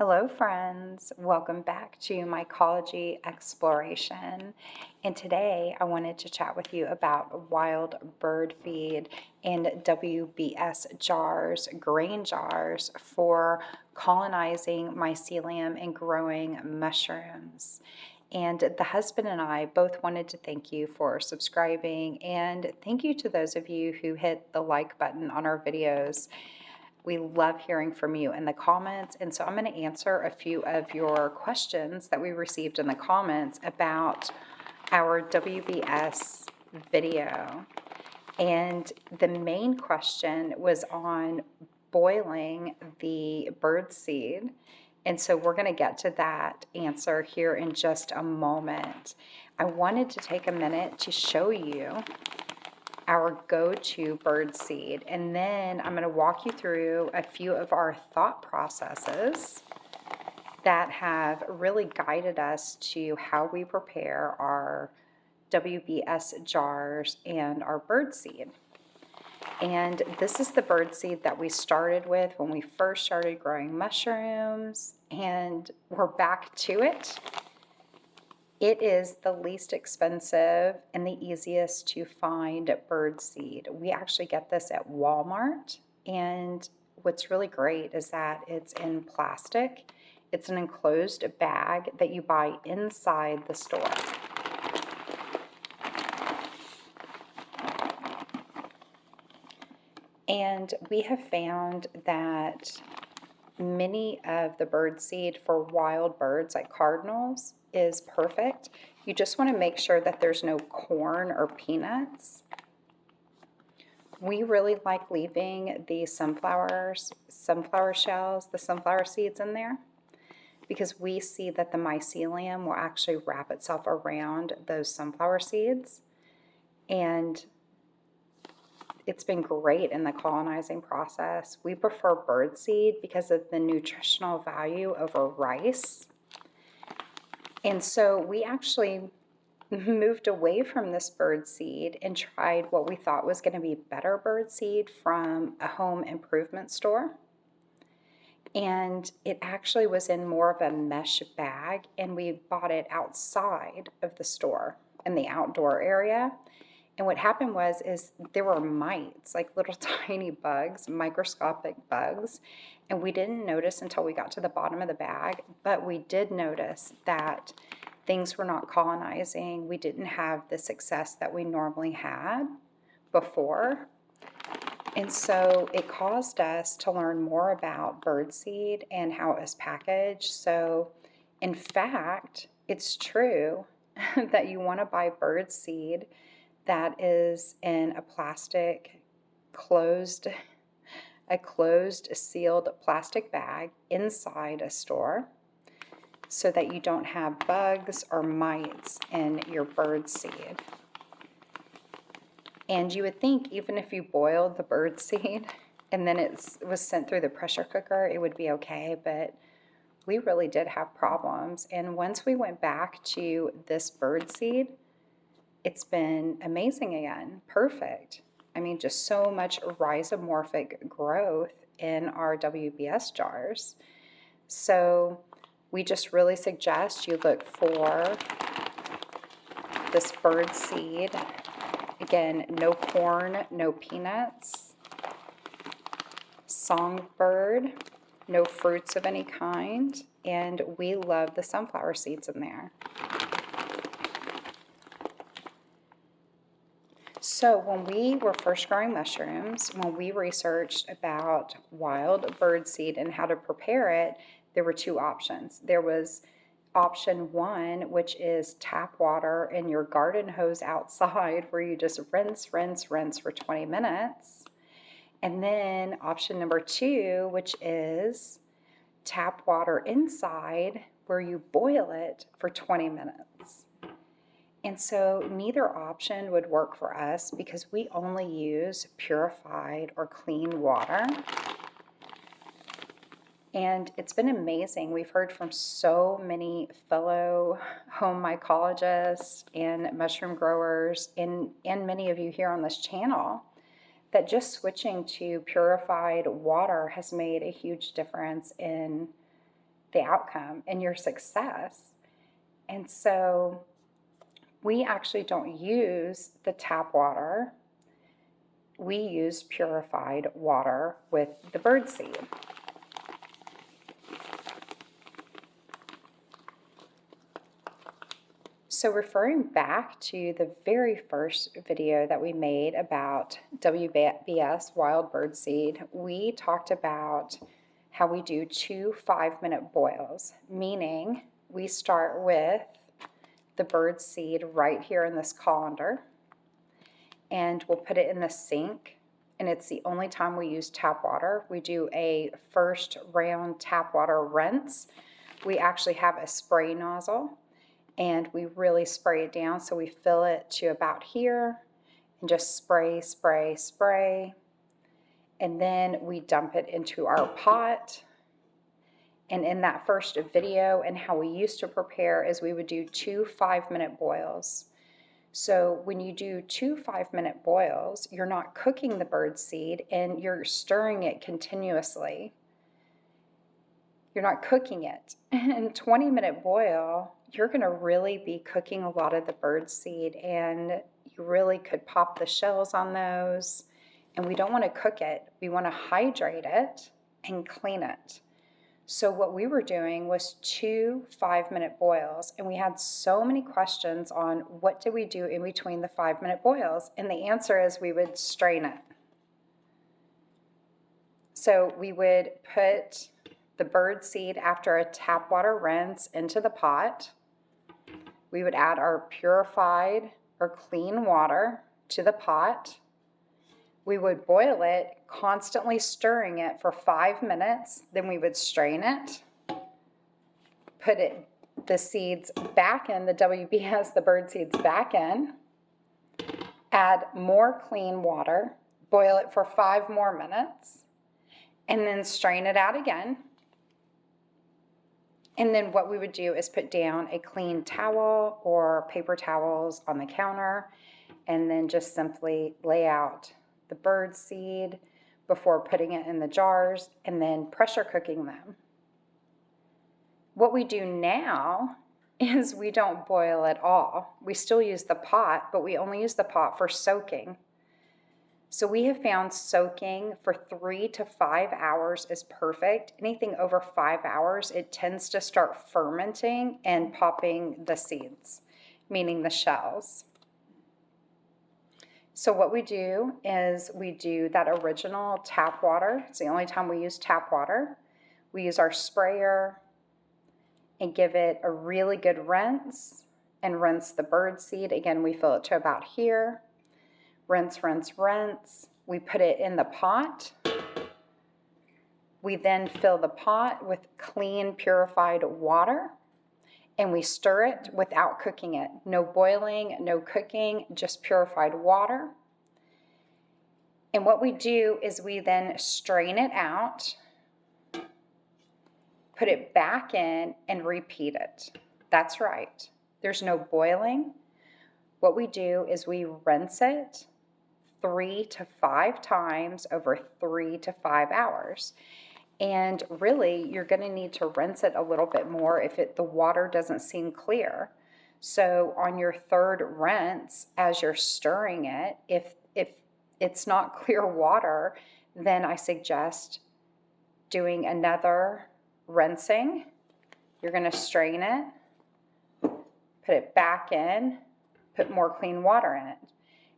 Hello friends, welcome back to Mycology Exploration, and today I wanted to chat with you about wild bird feed and WBS jars, grain jars for colonizing mycelium and growing mushrooms. And the husband and I both wanted to thank you for subscribing, and thank you to those of you who hit the like button on our videos. We love hearing from you in the comments, and so I'm going to answer a few of your questions that we received in the comments about our WBS video. And the main question was on boiling the bird seed, and so we're going to get to that answer here in just a moment. I wanted to take a minute to show you our go-to bird seed, and then I'm going to walk you through a few of our thought processes that have really guided us to how we prepare our WBS jars and our bird seed. And this is the bird seed that we started with when we first started growing mushrooms, and we're back to it. It is the least expensive and the easiest to find bird seed. We actually get this at Walmart, and what's really great is that it's in plastic. It's an enclosed bag that you buy inside the store. And we have found that many of the bird seed for wild birds like cardinals is perfect. You just want to make sure that there's no corn or peanuts. We really like leaving the sunflower shells, the sunflower seeds in there, because we see that the mycelium will actually wrap itself around those sunflower seeds, and it's been great in the colonizing process. We prefer bird seed because of the nutritional value over rice. And so we actually moved away from this bird seed and tried what we thought was going to be better bird seed from a home improvement store. And it actually was in more of a mesh bag, and we bought it outside of the store in the outdoor area. And what happened is there were mites, like little tiny bugs, microscopic bugs, and we didn't notice until we got to the bottom of the bag, but we did notice that things were not colonizing. We didn't have the success that we normally had before. And so it caused us to learn more about birdseed and how it was packaged. So in fact, it's true that you want to buy birdseed that is in a plastic closed sealed plastic bag inside a store, so that you don't have bugs or mites in your bird seed. And you would think even if you boiled the bird seed and then it was sent through the pressure cooker, it would be okay, but we really did have problems. And once we went back to this bird seed, it's been amazing again, perfect. I mean, just so much rhizomorphic growth in our WBS jars. So we just really suggest you look for this bird seed. Again, no corn, no peanuts, songbird, no fruits of any kind, and we love the sunflower seeds in there. So when we were first growing mushrooms, when we researched about wild bird seed and how to prepare it, there were two options. There was option one, which is tap water in your garden hose outside, where you just rinse for 20 minutes. And then option number two, which is tap water inside, where you boil it for 20 minutes. And so neither option would work for us because we only use purified or clean water. And it's been amazing. We've heard from so many fellow home mycologists and mushroom growers and many of you here on this channel that just switching to purified water has made a huge difference in the outcome and your success. And so we actually don't use the tap water. We use purified water with the birdseed. So referring back to the very first video that we made about WBS wild birdseed, we talked about how we do 2 5-minute boils, meaning we start with the birdseed right here in this colander, and we'll put it in the sink, and it's the only time we use tap water. We do a first round tap water rinse. We actually have a spray nozzle, and we really spray it down, so we fill it to about here and just spray, spray, spray. And then we dump it into our pot. And in that first video, and how we used to prepare is we would do 2 5-minute boils. So when you do 2 5-minute boils, you're not cooking the birdseed and you're stirring it continuously. You're not cooking it. In 20-minute boil, you're going to really be cooking a lot of the birdseed, and you really could pop the shells on those. And we don't want to cook it. We want to hydrate it and clean it. So what we were doing was 2 5-minute boils, and we had so many questions on what did we do in between the 5-minute boils, and the answer is we would strain it. So we would put the birdseed after a tap water rinse into the pot. We would add our purified or clean water to the pot. We would boil it, constantly stirring it for 5 minutes. Then we would strain it, put the seeds back in, the WBS, the bird seeds back in, add more clean water, boil it for 5 more minutes, and then strain it out again. And then what we would do is put down a clean towel or paper towels on the counter, and then just simply lay out the bird seed before putting it in the jars and then pressure cooking them. What we do now is we don't boil at all. We still use the pot, but we only use the pot for soaking. So we have found soaking for 3 to 5 hours is perfect. Anything over 5 hours, it tends to start fermenting and popping the seeds, meaning the shells. So what we do is we do that original tap water. It's the only time we use tap water. We use our sprayer and give it a really good rinse and rinse the bird seed. Again, we fill it to about here. Rinse, rinse, rinse. We put it in the pot. We then fill the pot with clean, purified water, and we stir it without cooking it. No boiling, no cooking, just purified water. And what we do is we then strain it out, put it back in, and repeat it. That's right. There's no boiling. What we do is we rinse it 3 to 5 times over 3 to 5 hours. And really, you're going to need to rinse it a little bit more if the water doesn't seem clear. So on your third rinse, as you're stirring it, if it's not clear water, then I suggest doing another rinsing. You're going to strain it, put it back in, put more clean water in it.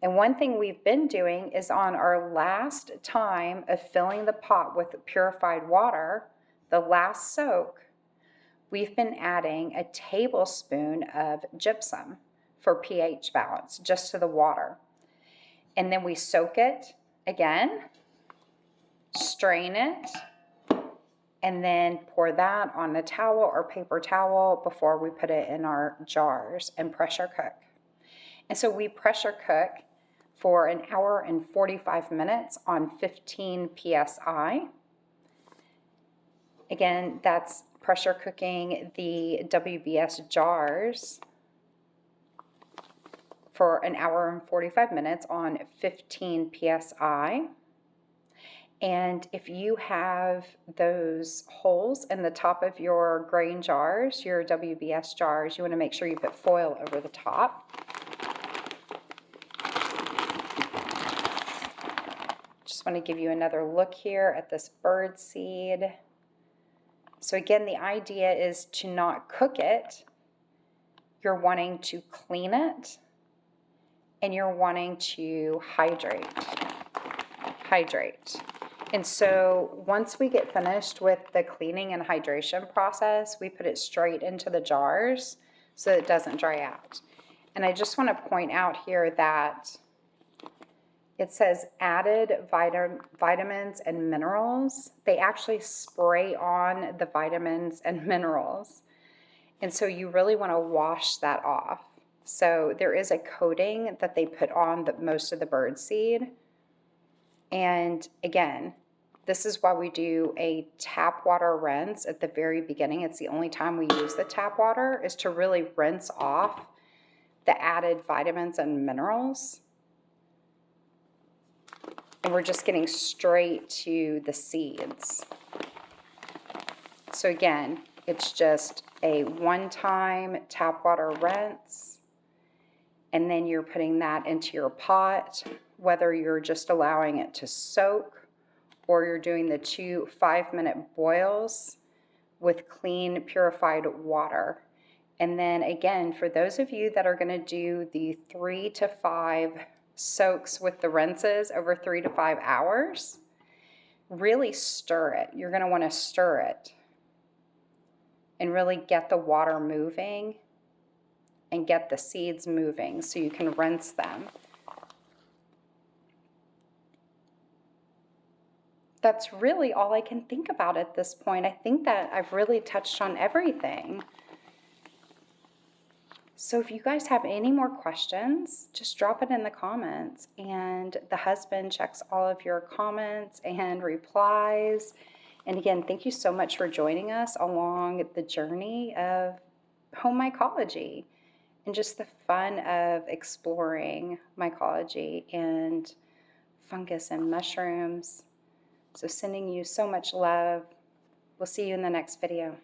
And one thing we've been doing is on our last time of filling the pot with purified water, the last soak, we've been adding a tablespoon of gypsum for pH balance, just to the water. And then we soak it again, strain it, and then pour that on a towel or paper towel before we put it in our jars and pressure cook. And so we pressure cook for an hour and 45 minutes on 15 psi. Again, that's pressure cooking the WBS jars for an hour and 45 minutes on 15 psi. And if you have those holes in the top of your grain jars, your WBS jars, you want to make sure you put foil over the top. Just want to give you another look here at this bird seed. So again, the idea is to not cook it. You're wanting to clean it, and you're wanting to hydrate. And so once we get finished with the cleaning and hydration process, we put it straight into the jars so it doesn't dry out. And I just want to point out here that it says added vitamins and minerals. They actually spray on the vitamins and minerals. And so you really want to wash that off. So there is a coating that they put on most of the bird seed. And again, this is why we do a tap water rinse at the very beginning. It's the only time we use the tap water, is to really rinse off the added vitamins and minerals. And we're just getting straight to the seeds. So again, it's just a one-time tap water rinse. And then you're putting that into your pot, whether you're just allowing it to soak or you're doing the 2 5-minute boils with clean, purified water. And then again, for those of you that are going to do the 3 to 5 soaks with the rinses over 3 to 5 hours, really stir it. You're going to want to stir it and really get the water moving and get the seeds moving so you can rinse them. That's really all I can think about at this point. I think that I've really touched on everything. So if you guys have any more questions, just drop it in the comments, and the husband checks all of your comments and replies. And again, thank you so much for joining us along the journey of home mycology and just the fun of exploring mycology and fungus and mushrooms. So sending you so much love. We'll see you in the next video.